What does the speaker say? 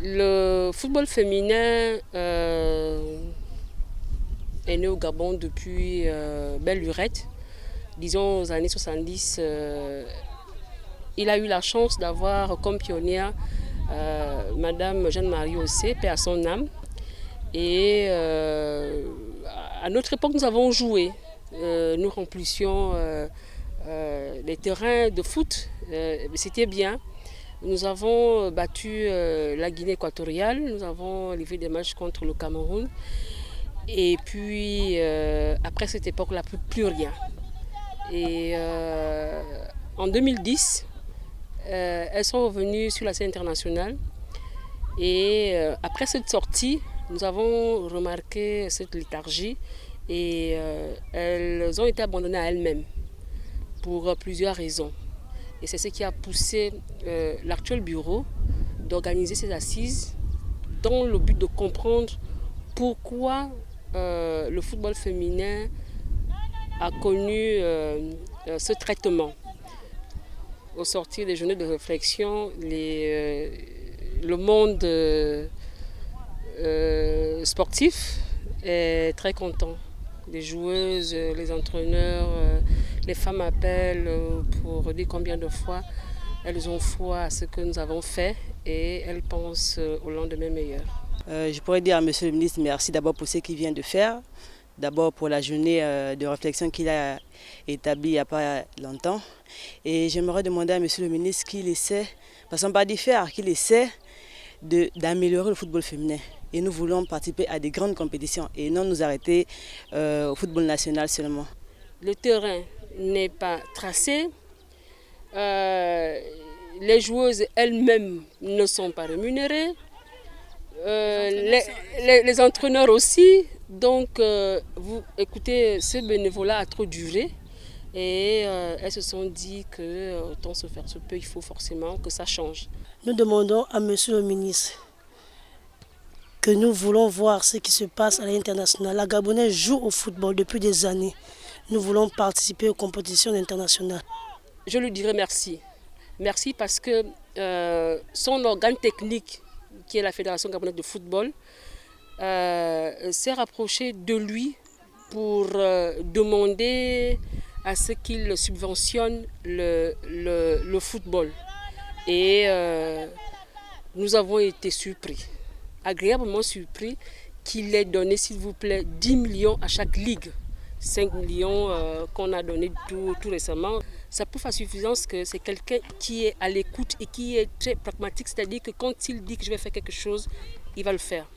Le football féminin est né au Gabon depuis belle lurette. Disons aux années 70, il a eu la chance d'avoir comme pionnière Madame Jeanne-Marie Ossé, paix à son âme. Et à notre époque, nous avons joué. Nous remplissions les terrains de foot. C'était bien. Nous avons battu la Guinée équatoriale. Nous avons livré des matchs contre le Cameroun. Et puis, après cette époque-là, plus rien. Et en 2010, elles sont revenues sur la scène internationale. Et après cette sortie, nous avons remarqué cette léthargie et elles ont été abandonnées à elles-mêmes pour plusieurs raisons. Et c'est ce qui a poussé l'actuel bureau d'organiser ces assises dans le but de comprendre pourquoi le football féminin a connu ce traitement. Au sortir des journées de réflexion, le monde sportif est très content. Les joueuses, les entraîneurs, les femmes appellent pour dire combien de fois elles ont foi à ce que nous avons fait et elles pensent au lendemain meilleur. Je pourrais dire à M. le ministre merci d'abord pour ce qu'il vient de faire, d'abord pour la journée de réflexion qu'il a établie il n'y a pas longtemps. Et j'aimerais demander à M. le ministre qu'il essaie, passons pas d'y faire, qu'il essaie d'améliorer le football féminin. Et nous voulons participer à des grandes compétitions et non nous arrêter au football national seulement. Le terrain n'est pas tracé. Les joueuses elles-mêmes ne sont pas rémunérées. Les entraîneurs aussi. Donc, vous écoutez, ce bénévolat a trop duré. Et elles se sont dit que autant se faire se peut, il faut forcément que ça change. Nous demandons à M. le ministre que nous voulons voir ce qui se passe à l'international. La Gabonaise joue au football depuis des années. Nous voulons participer aux compétitions internationales. Je lui dirai merci. Merci parce que son organe technique, qui est la Fédération gabonaise de football, s'est rapproché de lui pour demander à ce qu'il subventionne le football. Et nous avons été surpris, agréablement surpris, qu'il ait donné, s'il vous plaît, 10 millions à chaque ligue. 5 millions qu'on a donné tout récemment. Ça prouve à suffisance que c'est quelqu'un qui est à l'écoute et qui est très pragmatique, c'est-à-dire que quand il dit que je vais faire quelque chose, il va le faire.